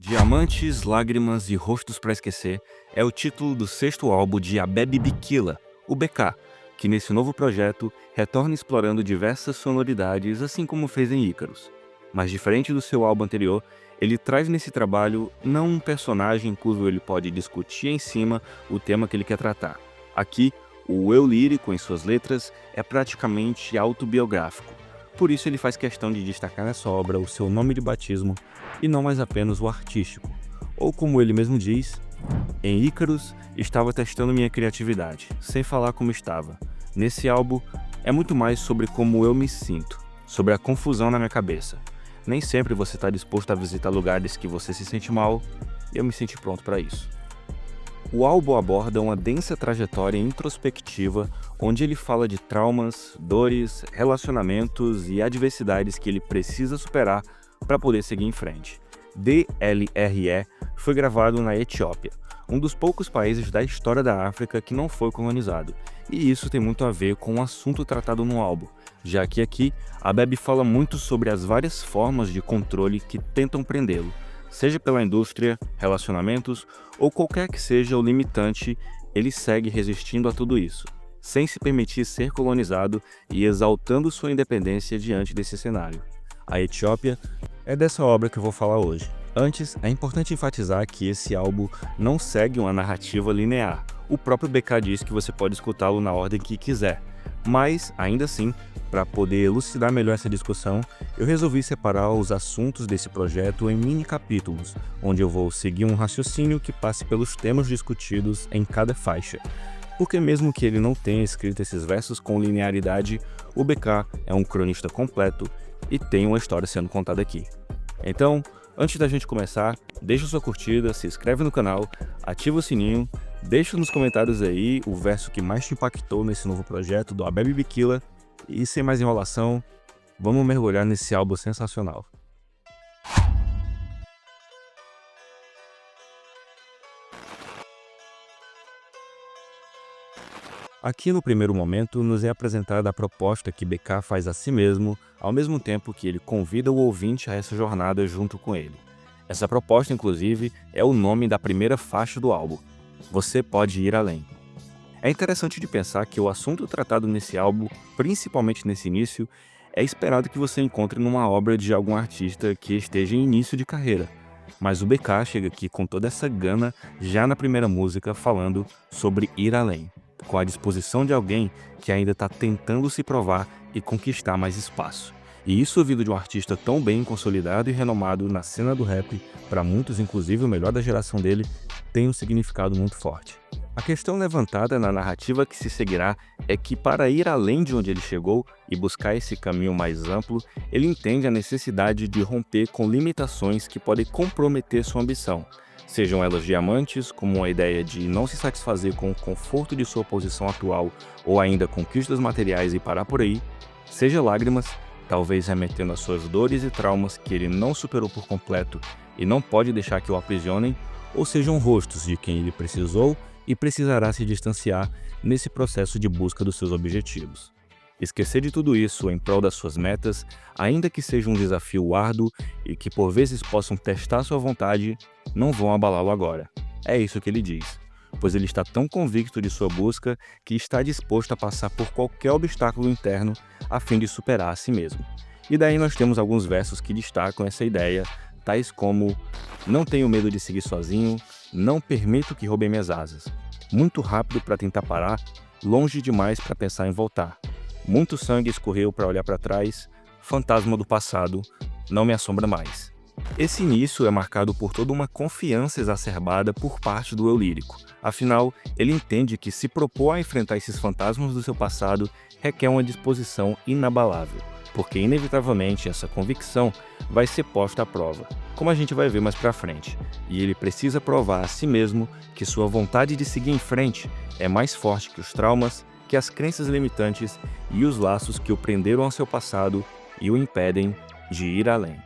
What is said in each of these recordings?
Diamantes, Lágrimas e Rostos para Esquecer é o título do sexto álbum de Abebe Bikila, o BK, que nesse novo projeto retorna explorando diversas sonoridades, assim como fez em Ícaros. Mas diferente do seu álbum anterior, ele traz nesse trabalho não um personagem cujo ele pode discutir em cima o tema que ele quer tratar. Aqui, o eu lírico em suas letras é praticamente autobiográfico. Por isso ele faz questão de destacar nessa obra o seu nome de batismo e não mais apenas o artístico. Ou como ele mesmo diz, em Ícaros estava testando minha criatividade, sem falar como estava. Nesse álbum é muito mais sobre como eu me sinto, sobre a confusão na minha cabeça. Nem sempre você está disposto a visitar lugares que você se sente mal, e eu me senti pronto para isso. O álbum aborda uma densa trajetória introspectiva, onde ele fala de traumas, dores, relacionamentos e adversidades que ele precisa superar para poder seguir em frente. DLRE foi gravado na Etiópia, um dos poucos países da história da África que não foi colonizado, e isso tem muito a ver com o assunto tratado no álbum, já que aqui a Bebe fala muito sobre as várias formas de controle que tentam prendê-lo, seja pela indústria, relacionamentos ou qualquer que seja o limitante, ele segue resistindo a tudo isso, sem se permitir ser colonizado e exaltando sua independência diante desse cenário. A Etiópia é dessa obra que eu vou falar hoje. Antes, é importante enfatizar que esse álbum não segue uma narrativa linear. O próprio BK diz que você pode escutá-lo na ordem que quiser. Mas, ainda assim, para poder elucidar melhor essa discussão, eu resolvi separar os assuntos desse projeto em mini capítulos, onde eu vou seguir um raciocínio que passe pelos temas discutidos em cada faixa. Porque mesmo que ele não tenha escrito esses versos com linearidade, o BK é um cronista completo e tem uma história sendo contada aqui. Então, antes da gente começar, deixa sua curtida, se inscreve no canal, ativa o sininho, deixa nos comentários aí o verso que mais te impactou nesse novo projeto do Abebe Bikila e sem mais enrolação, vamos mergulhar nesse álbum sensacional. Aqui no primeiro momento nos é apresentada a proposta que BK faz a si mesmo, ao mesmo tempo que ele convida o ouvinte a essa jornada junto com ele. Essa proposta, inclusive, é o nome da primeira faixa do álbum, Você Pode Ir Além. É interessante de pensar que o assunto tratado nesse álbum, principalmente nesse início, é esperado que você encontre numa obra de algum artista que esteja em início de carreira. Mas o BK chega aqui com toda essa gana já na primeira música falando sobre ir além, com a disposição de alguém que ainda está tentando se provar e conquistar mais espaço. E isso vindo de um artista tão bem consolidado e renomado na cena do rap, para muitos inclusive o melhor da geração dele, tem um significado muito forte. A questão levantada na narrativa que se seguirá é que para ir além de onde ele chegou e buscar esse caminho mais amplo, ele entende a necessidade de romper com limitações que podem comprometer sua ambição, sejam elas diamantes, como a ideia de não se satisfazer com o conforto de sua posição atual ou ainda conquistas materiais e parar por aí, seja lágrimas, talvez remetendo às suas dores e traumas que ele não superou por completo e não pode deixar que o aprisionem, ou sejam rostos de quem ele precisou e precisará se distanciar nesse processo de busca dos seus objetivos. Esquecer de tudo isso em prol das suas metas, ainda que seja um desafio árduo e que por vezes possam testar sua vontade, não vão abalá-lo agora. É isso que ele diz, pois ele está tão convicto de sua busca que está disposto a passar por qualquer obstáculo interno a fim de superar a si mesmo. E daí nós temos alguns versos que destacam essa ideia, tais como: não tenho medo de seguir sozinho, não permito que roubem minhas asas. Muito rápido para tentar parar, longe demais para pensar em voltar. Muito sangue escorreu para olhar para trás, fantasma do passado, não me assombra mais. Esse início é marcado por toda uma confiança exacerbada por parte do eu lírico. Afinal, ele entende que se propor a enfrentar esses fantasmas do seu passado requer uma disposição inabalável, porque inevitavelmente essa convicção vai ser posta à prova, como a gente vai ver mais pra frente, e ele precisa provar a si mesmo que sua vontade de seguir em frente é mais forte que os traumas, que as crenças limitantes e os laços que o prenderam ao seu passado e o impedem de ir além.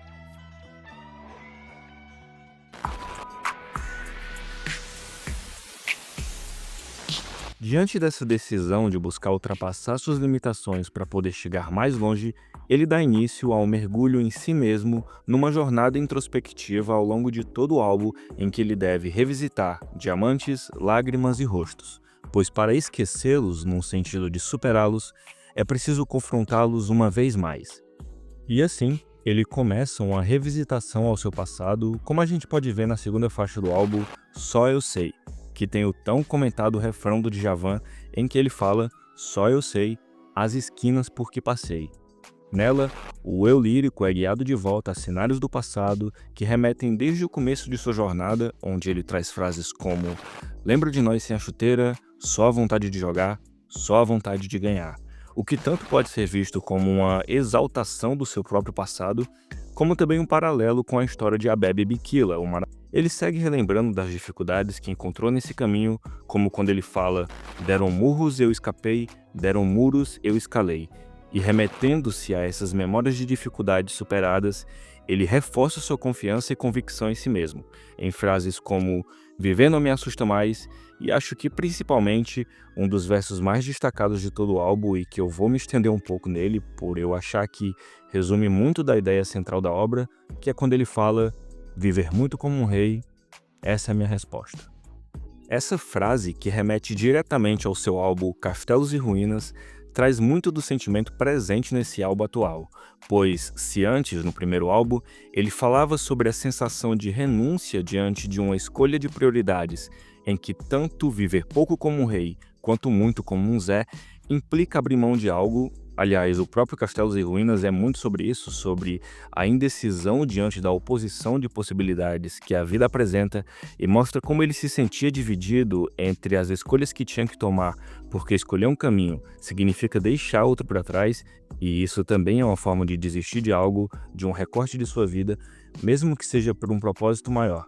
Diante dessa decisão de buscar ultrapassar suas limitações para poder chegar mais longe, Ele dá início a um mergulho em si mesmo numa jornada introspectiva ao longo de todo o álbum em que ele deve revisitar diamantes, lágrimas e rostos, pois para esquecê-los, num sentido de superá-los, é preciso confrontá-los uma vez mais. E assim, ele começa uma revisitação ao seu passado, como a gente pode ver na segunda faixa do álbum, Só Eu Sei, que tem o tão comentado refrão do Djavan em que ele fala "Só eu sei as esquinas por que passei". Nela, o eu lírico é guiado de volta a cenários do passado que remetem desde o começo de sua jornada, onde ele traz frases como "Lembro de nós sem a chuteira, só a vontade de jogar, só a vontade de ganhar", o que tanto pode ser visto como uma exaltação do seu próprio passado, como também um paralelo com a história de Abebe Bikila. Ele segue relembrando das dificuldades que encontrou nesse caminho, como quando ele fala "Deram murros, eu escapei, deram muros, eu escalei", e remetendo-se a essas memórias de dificuldades superadas, ele reforça sua confiança e convicção em si mesmo, em frases como "Viver não me assusta mais", e acho que principalmente um dos versos mais destacados de todo o álbum e que eu vou me estender um pouco nele, por eu achar que resume muito da ideia central da obra, que é quando ele fala "Viver muito como um rei, essa é a minha resposta". Essa frase, que remete diretamente ao seu álbum Castelos e Ruínas, traz muito do sentimento presente nesse álbum atual, pois se antes, no primeiro álbum, ele falava sobre a sensação de renúncia diante de uma escolha de prioridades, em que tanto viver pouco como um rei, quanto muito como um Zé, implica abrir mão de algo. Aliás, o próprio Castelos e Ruínas é muito sobre isso, sobre a indecisão diante da oposição de possibilidades que a vida apresenta, e mostra como ele se sentia dividido entre as escolhas que tinha que tomar, porque escolher um caminho significa deixar outro para trás, e isso também é uma forma de desistir de algo, de um recorte de sua vida, mesmo que seja por um propósito maior.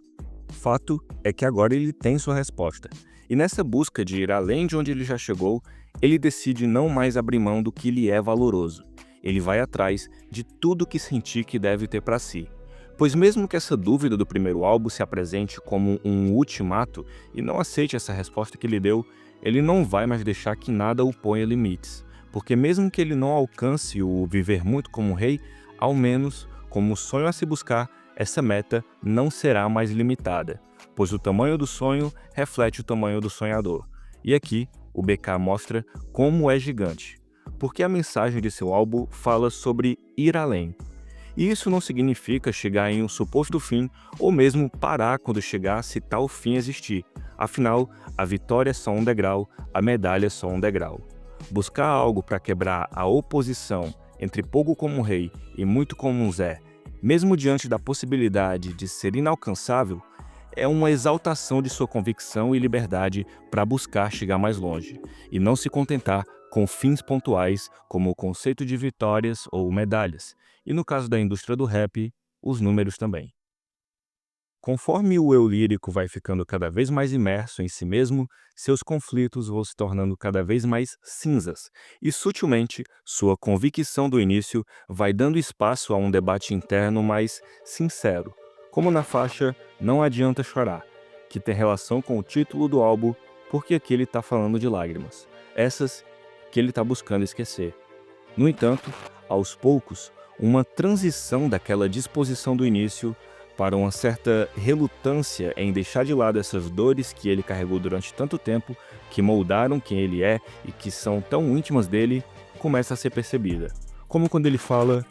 Fato é que agora ele tem sua resposta. E nessa busca de ir além de onde ele já chegou, ele decide não mais abrir mão do que lhe é valoroso. Ele vai atrás de tudo que sentir que deve ter para si. Pois mesmo que essa dúvida do primeiro álbum se apresente como um ultimato e não aceite essa resposta que lhe deu, ele não vai mais deixar que nada o ponha limites. Porque mesmo que ele não alcance o viver muito como um rei, ao menos, como sonho a se buscar, essa meta não será mais limitada, pois o tamanho do sonho reflete o tamanho do sonhador. E aqui, o BK mostra como é gigante, porque a mensagem de seu álbum fala sobre ir além. E isso não significa chegar em um suposto fim, ou mesmo parar quando chegar se tal fim existir. Afinal, a vitória é só um degrau, a medalha é só um degrau. Buscar algo para quebrar a oposição entre pouco como um rei e muito como um Zé, mesmo diante da possibilidade de ser inalcançável, é uma exaltação de sua convicção e liberdade para buscar chegar mais longe, e não se contentar com fins pontuais como o conceito de vitórias ou medalhas, e no caso da indústria do rap, os números também. Conforme o eu lírico vai ficando cada vez mais imerso em si mesmo, seus conflitos vão se tornando cada vez mais cinzas, e sutilmente sua convicção do início vai dando espaço a um debate interno mais sincero, como na faixa Não Adianta Chorar, que tem relação com o título do álbum, porque aqui ele está falando de lágrimas, essas que ele está buscando esquecer. No entanto, aos poucos, uma transição daquela disposição do início para uma certa relutância em deixar de lado essas dores que ele carregou durante tanto tempo, que moldaram quem ele é e que são tão íntimas dele, começa a ser percebida. Como quando ele fala: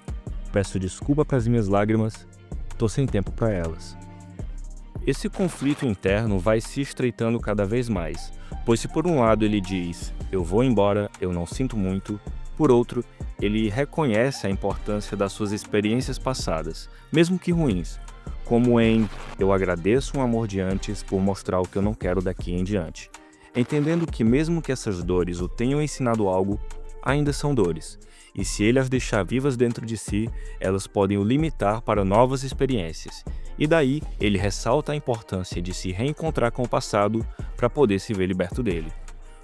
"Peço desculpa pelas minhas lágrimas, tô sem tempo para elas". Esse conflito interno vai se estreitando cada vez mais, pois se por um lado ele diz "eu vou embora, eu não sinto muito", por outro, ele reconhece a importância das suas experiências passadas, mesmo que ruins, como em "eu agradeço um amor de antes por mostrar o que eu não quero daqui em diante", entendendo que mesmo que essas dores o tenham ensinado algo, ainda são dores, e se ele as deixar vivas dentro de si, elas podem o limitar para novas experiências, e daí ele ressalta a importância de se reencontrar com o passado para poder se ver liberto dele.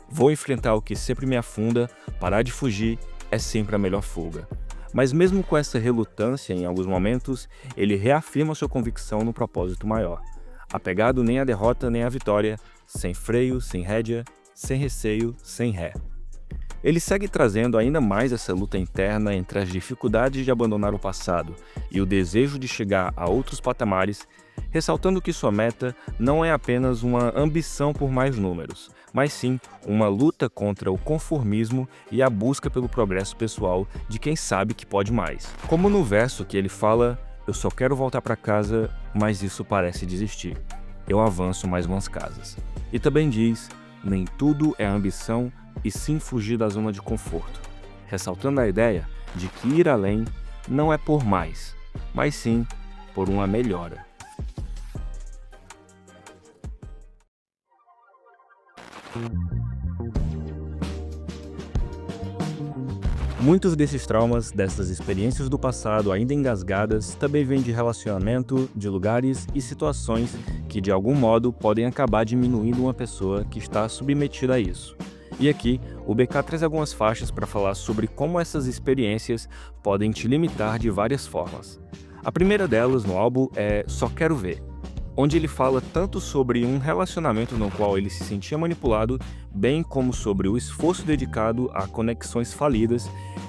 "Vou enfrentar o que sempre me afunda, parar de fugir é sempre a melhor fuga". Mas mesmo com essa relutância em alguns momentos, ele reafirma sua convicção no propósito maior, apegado nem à derrota nem à vitória, sem freio, sem rédea, sem receio, sem ré. Ele segue trazendo ainda mais essa luta interna entre as dificuldades de abandonar o passado e o desejo de chegar a outros patamares, ressaltando que sua meta não é apenas uma ambição por mais números, mas sim uma luta contra o conformismo e a busca pelo progresso pessoal de quem sabe que pode mais. Como no verso que ele fala: "Eu só quero voltar para casa, mas isso parece desistir. Eu avanço mais umas casas." E também diz: "Nem tudo é ambição e sim fugir da zona de conforto", ressaltando a ideia de que ir além não é por mais, mas sim por uma melhora. Muitos desses traumas, dessas experiências do passado ainda engasgadas, também vêm de relacionamento, de lugares e situações que de algum modo podem acabar diminuindo uma pessoa que está submetida a isso. E aqui, o BK traz algumas faixas para falar sobre como essas experiências podem te limitar de várias formas. A primeira delas no álbum é Só Quero Ver, onde ele fala tanto sobre um relacionamento no qual ele se sentia manipulado, bem como sobre o esforço dedicado a conexões falidas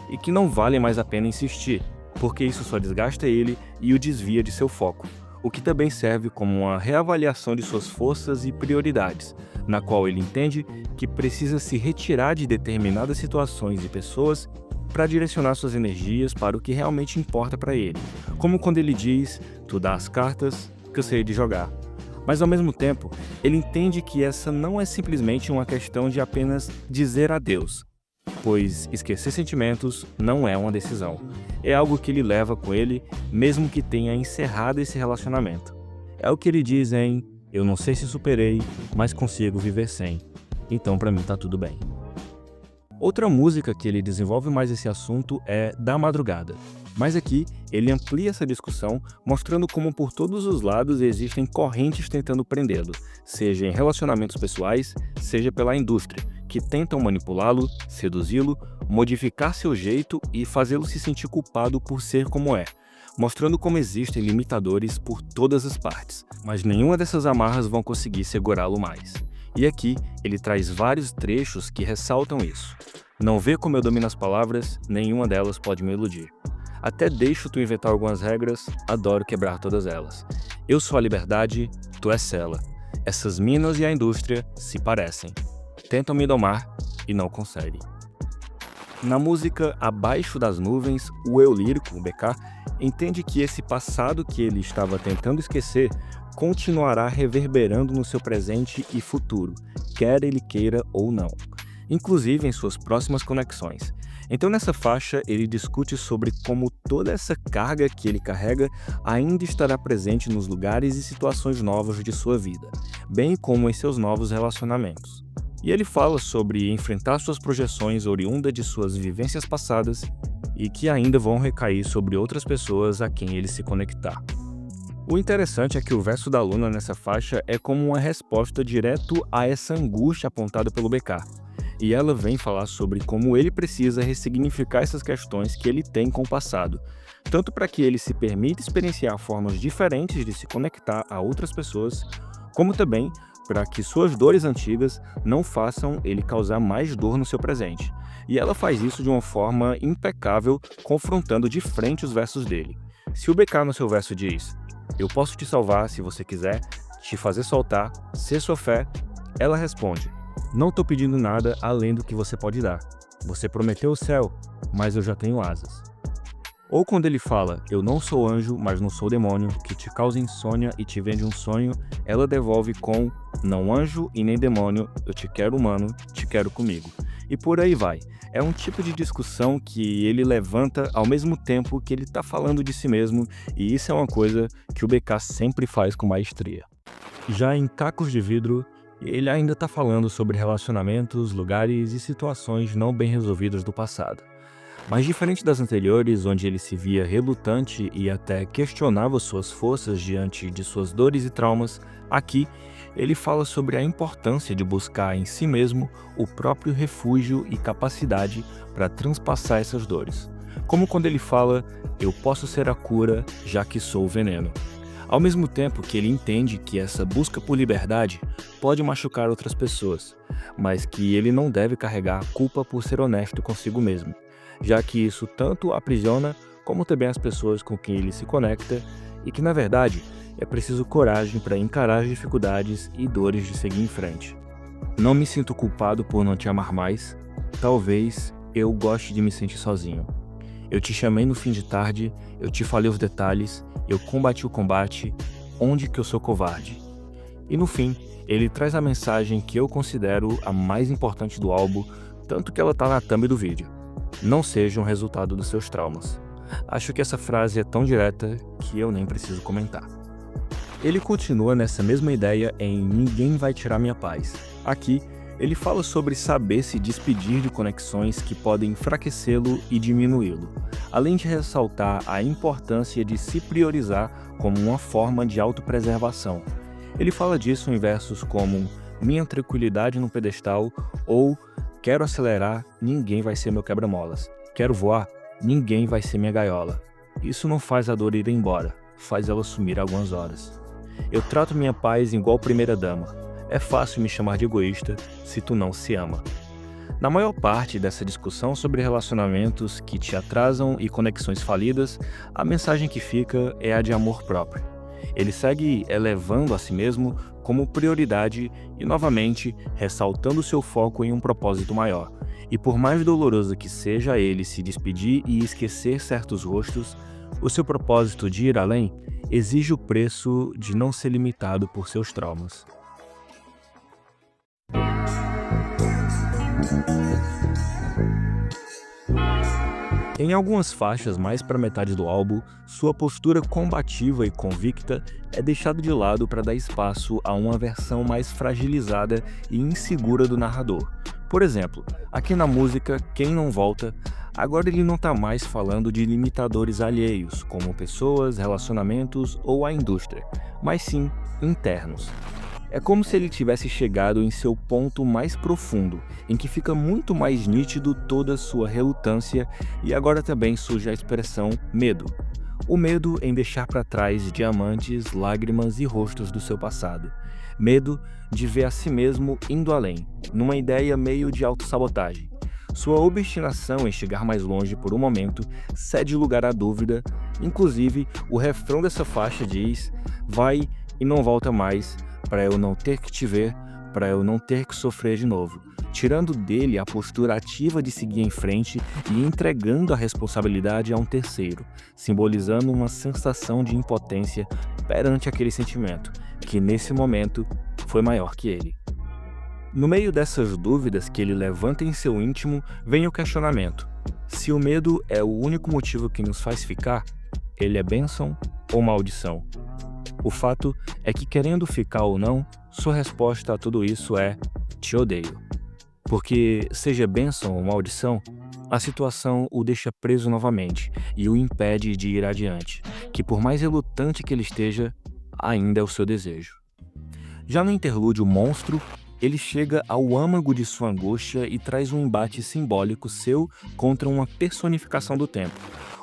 e que não vale mais a pena insistir, porque isso só desgasta ele e o desvia de seu foco, o que também serve como uma reavaliação de suas forças e prioridades, na qual ele entende que precisa se retirar de determinadas situações e pessoas para direcionar suas energias para o que realmente importa para ele, como quando ele diz: "Tu dá as cartas que eu sei de jogar." Mas ao mesmo tempo, ele entende que essa não é simplesmente uma questão de apenas dizer adeus, pois esquecer sentimentos não é uma decisão. É algo que ele leva com ele, mesmo que tenha encerrado esse relacionamento. É o que ele diz em "Eu não sei se superei, mas consigo viver sem. Então pra mim tá tudo bem." Outra música que ele desenvolve mais esse assunto é Da Madrugada. Mas aqui, ele amplia essa discussão, mostrando como por todos os lados existem correntes tentando prendê-lo, seja em relacionamentos pessoais, seja pela indústria, que tentam manipulá-lo, seduzi-lo, modificar seu jeito e fazê-lo se sentir culpado por ser como é, mostrando como existem limitadores por todas as partes, mas nenhuma dessas amarras vão conseguir segurá-lo mais. E aqui, ele traz vários trechos que ressaltam isso. "Não vê como eu domino as palavras, nenhuma delas pode me iludir. Até deixo tu inventar algumas regras, adoro quebrar todas elas. Eu sou a liberdade, tu és ela. Essas minas e a indústria se parecem. Tentam me domar e não conseguem." Na música Abaixo das Nuvens, o eu lírico, o BK, entende que esse passado que ele estava tentando esquecer continuará reverberando no seu presente e futuro, quer ele queira ou não, inclusive em suas próximas conexões. Então nessa faixa ele discute sobre como toda essa carga que ele carrega ainda estará presente nos lugares e situações novas de sua vida, bem como em seus novos relacionamentos. E ele fala sobre enfrentar suas projeções oriundas de suas vivências passadas e que ainda vão recair sobre outras pessoas a quem ele se conectar. O interessante é que o verso da Luna nessa faixa é como uma resposta direto a essa angústia apontada pelo BK. E ela vem falar sobre como ele precisa ressignificar essas questões que ele tem com o passado, tanto para que ele se permita experienciar formas diferentes de se conectar a outras pessoas, como também para que suas dores antigas não façam ele causar mais dor no seu presente. E ela faz isso de uma forma impecável, confrontando de frente os versos dele. Se o BK no seu verso diz: "Eu posso te salvar se você quiser, te fazer soltar, ser sua fé", ela responde: "Não tô pedindo nada além do que você pode dar. Você prometeu o céu, mas eu já tenho asas." Ou quando ele fala: "Eu não sou anjo, mas não sou demônio, que te causa insônia e te vende um sonho", ela devolve com: "Não anjo e nem demônio, eu te quero humano, te quero comigo." E por aí vai. É um tipo de discussão que ele levanta ao mesmo tempo que ele está falando de si mesmo, e isso é uma coisa que o BK sempre faz com maestria. Já em Cacos de Vidro, ele ainda está falando sobre relacionamentos, lugares e situações não bem resolvidas do passado. Mas diferente das anteriores, onde ele se via relutante e até questionava suas forças diante de suas dores e traumas, aqui ele fala sobre a importância de buscar em si mesmo o próprio refúgio e capacidade para transpassar essas dores. Como quando ele fala: "Eu posso ser a cura, já que sou o veneno." Ao mesmo tempo que ele entende que essa busca por liberdade pode machucar outras pessoas, mas que ele não deve carregar a culpa por ser honesto consigo mesmo, já que isso tanto aprisiona como também as pessoas com quem ele se conecta e que, na verdade, é preciso coragem para encarar as dificuldades e dores de seguir em frente. Não me sinto culpado por não te amar mais. Talvez eu goste de me sentir sozinho. Eu te chamei no fim de tarde, eu te falei os detalhes, eu combati o combate, onde que eu sou covarde? E no fim, ele traz a mensagem que eu considero a mais importante do álbum, tanto que ela tá na thumb do vídeo. Não seja um resultado dos seus traumas. Acho que essa frase é tão direta que eu nem preciso comentar. Ele continua nessa mesma ideia em Ninguém Vai Tirar Minha Paz. Aqui, ele fala sobre saber se despedir de conexões que podem enfraquecê-lo e diminuí-lo, além de ressaltar a importância de se priorizar como uma forma de autopreservação. Ele fala disso em versos como Minha tranquilidade no pedestal ou Quero acelerar, ninguém vai ser meu quebra-molas. Quero voar, ninguém vai ser minha gaiola. Isso não faz a dor ir embora, faz ela sumir algumas horas. Eu trato minha paz igual primeira-dama. É fácil me chamar de egoísta se tu não se ama. Na maior parte dessa discussão sobre relacionamentos que te atrasam e conexões falidas, a mensagem que fica é a de amor próprio. Ele segue elevando a si mesmo como prioridade e, novamente, ressaltando seu foco em um propósito maior. E por mais doloroso que seja ele se despedir e esquecer certos rostos, o seu propósito de ir além exige o preço de não ser limitado por seus traumas. Em algumas faixas mais para metade do álbum, sua postura combativa e convicta é deixada de lado para dar espaço a uma versão mais fragilizada e insegura do narrador. Por exemplo, aqui na música Quem Não Volta, agora ele não está mais falando de limitadores alheios, como pessoas, relacionamentos ou a indústria, mas sim internos. É como se ele tivesse chegado em seu ponto mais profundo, em que fica muito mais nítido toda a sua relutância e agora também surge a expressão medo. O medo em deixar para trás diamantes, lágrimas e rostos do seu passado. Medo de ver a si mesmo indo além, numa ideia meio de autossabotagem. Sua obstinação em chegar mais longe por um momento cede lugar à dúvida. Inclusive, o refrão dessa faixa diz: vai e não volta mais, para eu não ter que te ver, para eu não ter que sofrer de novo, tirando dele a postura ativa de seguir em frente e entregando a responsabilidade a um terceiro, simbolizando uma sensação de impotência perante aquele sentimento, que nesse momento foi maior que ele. No meio dessas dúvidas que ele levanta em seu íntimo, vem o questionamento: se o medo é o único motivo que nos faz ficar, ele é bênção ou maldição? O fato é que, querendo ficar ou não, sua resposta a tudo isso é: te odeio. Porque, seja bênção ou maldição, a situação o deixa preso novamente e o impede de ir adiante, que por mais relutante que ele esteja, ainda é o seu desejo. Já no interlúdio Monstro, ele chega ao âmago de sua angústia e traz um embate simbólico seu contra uma personificação do tempo,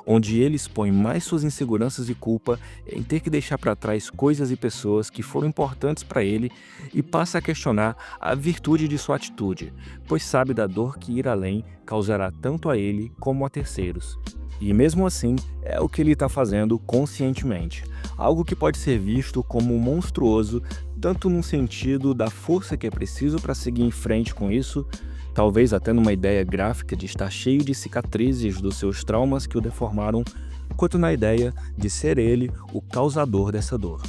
onde ele expõe mais suas inseguranças e culpa em ter que deixar para trás coisas e pessoas que foram importantes para ele e passa a questionar a virtude de sua atitude, pois sabe da dor que ir além causará tanto a ele como a terceiros. E mesmo assim, é o que ele está fazendo conscientemente, algo que pode ser visto como monstruoso, tanto no sentido da força que é preciso para seguir em frente com isso, talvez até numa ideia gráfica de estar cheio de cicatrizes dos seus traumas que o deformaram, quanto na ideia de ser ele o causador dessa dor.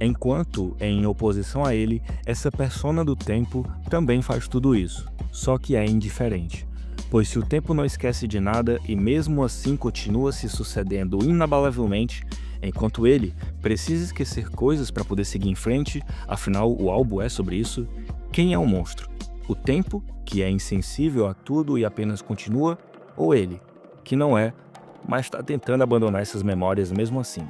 Enquanto, em oposição a ele, essa persona do tempo também faz tudo isso, só que é indiferente. Pois se o tempo não esquece de nada e mesmo assim continua se sucedendo inabalavelmente, enquanto ele precisa esquecer coisas para poder seguir em frente, afinal o álbum é sobre isso, quem é o monstro? O tempo, que é insensível a tudo e apenas continua, ou ele, que não é, mas está tentando abandonar essas memórias mesmo assim?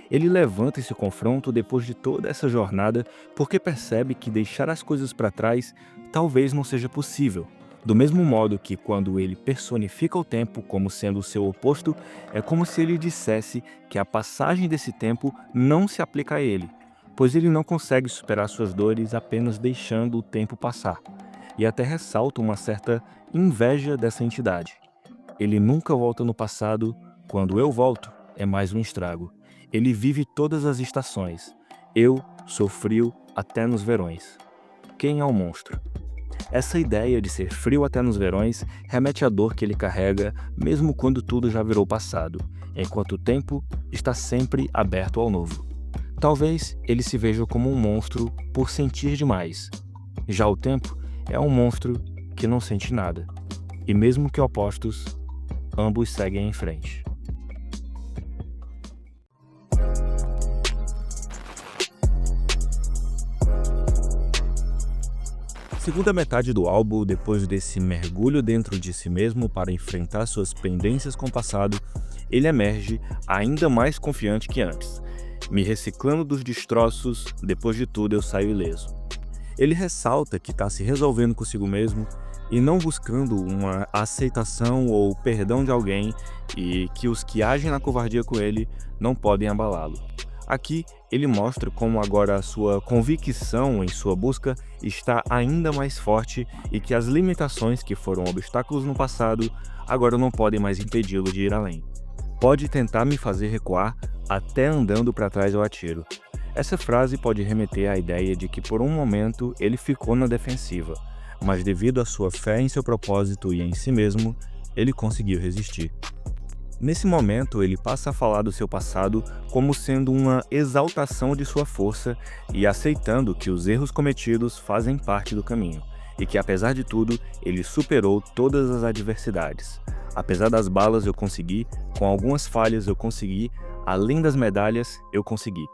Ele levanta esse confronto depois de toda essa jornada porque percebe que deixar as coisas para trás talvez não seja possível, Do mesmo modo que quando ele personifica o tempo como sendo o seu oposto, é como se ele dissesse que a passagem desse tempo não se aplica a ele, pois ele não consegue superar suas dores apenas deixando o tempo passar. E até ressalta uma certa inveja dessa entidade. Ele nunca volta no passado, quando eu volto, é mais um estrago. Ele vive todas as estações. Eu sou frio até nos verões. Quem é o monstro? Essa ideia de ser frio até nos verões remete à dor que ele carrega, mesmo quando tudo já virou passado, enquanto o tempo está sempre aberto ao novo. Talvez ele se veja como um monstro por sentir demais. Já o tempo é um monstro que não sente nada. E mesmo que opostos, ambos seguem em frente. Segunda metade do álbum, depois desse mergulho dentro de si mesmo para enfrentar suas pendências com o passado, ele emerge ainda mais confiante que antes. Me reciclando dos destroços, depois de tudo eu saio ileso. Ele ressalta que está se resolvendo consigo mesmo e não buscando uma aceitação ou perdão de alguém, e que os que agem na covardia com ele não podem abalá-lo. Aqui, ele mostra como agora a sua convicção em sua busca está ainda mais forte e que as limitações que foram obstáculos no passado agora não podem mais impedi-lo de ir além. Pode tentar me fazer recuar, até andando para trás eu atiro. Essa frase pode remeter à ideia de que por um momento ele ficou na defensiva, mas devido à sua fé em seu propósito e em si mesmo, ele conseguiu resistir. Nesse momento, ele passa a falar do seu passado como sendo uma exaltação de sua força e aceitando que os erros cometidos fazem parte do caminho, e que apesar de tudo, ele superou todas as adversidades. Apesar das balas eu consegui, com algumas falhas eu consegui, além das medalhas eu consegui.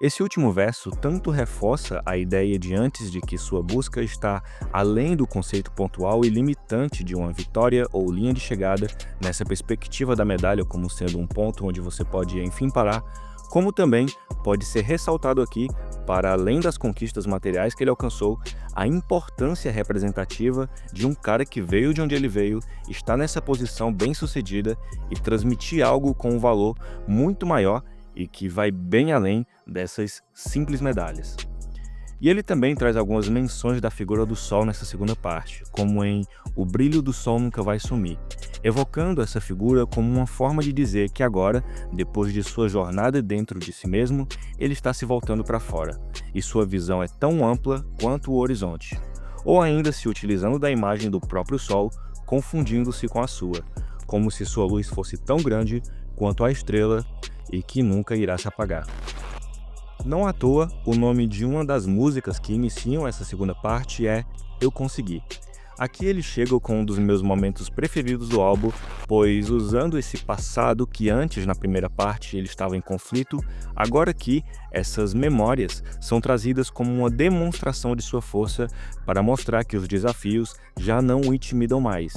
Esse último verso tanto reforça a ideia de antes de que sua busca está além do conceito pontual e limitante de uma vitória ou linha de chegada, nessa perspectiva da medalha como sendo um ponto onde você pode enfim parar, como também pode ser ressaltado aqui, para além das conquistas materiais que ele alcançou, a importância representativa de um cara que veio de onde ele veio, está nessa posição bem-sucedida e transmitir algo com um valor muito maior e que vai bem além dessas simples medalhas. E ele também traz algumas menções da figura do sol nessa segunda parte, como em "O brilho do sol nunca vai sumir", evocando essa figura como uma forma de dizer que agora, depois de sua jornada dentro de si mesmo, ele está se voltando para fora, e sua visão é tão ampla quanto o horizonte. Ou ainda se utilizando da imagem do próprio sol, confundindo-se com a sua, como se sua luz fosse tão grande quanto a estrela e que nunca irá se apagar. Não à toa, o nome de uma das músicas que iniciam essa segunda parte é Eu Consegui. Aqui ele chega com um dos meus momentos preferidos do álbum, pois usando esse passado que antes na primeira parte ele estava em conflito, agora aqui essas memórias são trazidas como uma demonstração de sua força para mostrar que os desafios já não o intimidam mais.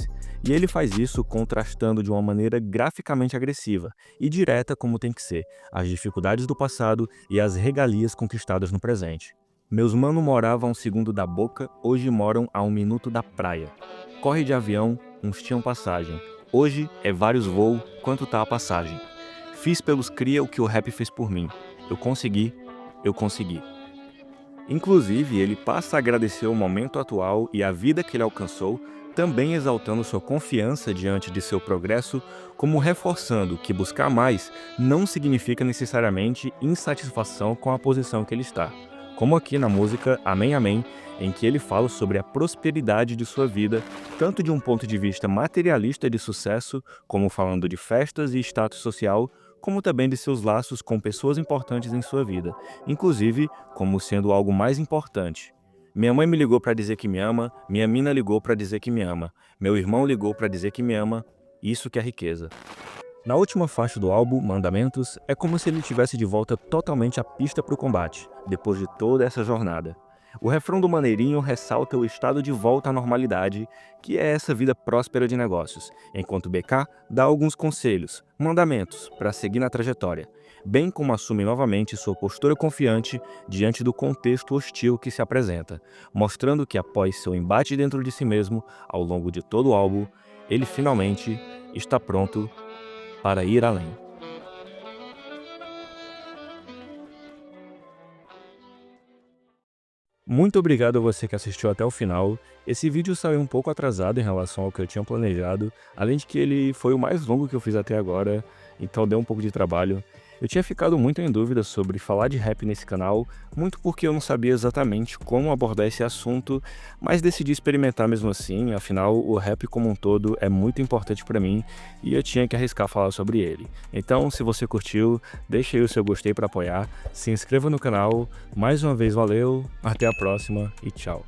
E ele faz isso contrastando de uma maneira graficamente agressiva e direta como tem que ser, as dificuldades do passado e as regalias conquistadas no presente. Meus mano moravam a um segundo da boca, hoje moram a 1 minuto da praia. Corre de avião, uns tinham passagem. Hoje é vários voos, quanto tá a passagem. Fiz pelos cria o que o rap fez por mim. Eu consegui, eu consegui. Inclusive, ele passa a agradecer o momento atual e a vida que ele alcançou, também exaltando sua confiança diante de seu progresso, como reforçando que buscar mais não significa necessariamente insatisfação com a posição que ele está. Como aqui na música Amém Amém, em que ele fala sobre a prosperidade de sua vida, tanto de um ponto de vista materialista de sucesso, como falando de festas e status social, como também de seus laços com pessoas importantes em sua vida, inclusive como sendo algo mais importante. Minha mãe me ligou para dizer que me ama, minha mina ligou para dizer que me ama, meu irmão ligou para dizer que me ama, isso que é riqueza. Na última faixa do álbum, Mandamentos, é como se ele tivesse de volta totalmente à pista para o combate, depois de toda essa jornada. O refrão do Maneirinho ressalta o estado de volta à normalidade, que é essa vida próspera de negócios, enquanto BK dá alguns conselhos, mandamentos, para seguir na trajetória. bem como assume novamente sua postura confiante diante do contexto hostil que se apresenta, mostrando que após seu embate dentro de si mesmo ao longo de todo o álbum, ele finalmente está pronto para ir além. Muito obrigado a você que assistiu até o final. Esse vídeo saiu um pouco atrasado em relação ao que eu tinha planejado, além de que ele foi o mais longo que eu fiz até agora, então deu um pouco de trabalho. Eu tinha ficado muito em dúvida sobre falar de rap nesse canal, muito porque eu não sabia exatamente como abordar esse assunto, mas decidi experimentar mesmo assim, afinal o rap como um todo é muito importante pra mim e eu tinha que arriscar falar sobre ele. Então, se você curtiu, deixa aí o seu gostei pra apoiar, se inscreva no canal, mais uma vez valeu, até a próxima e tchau.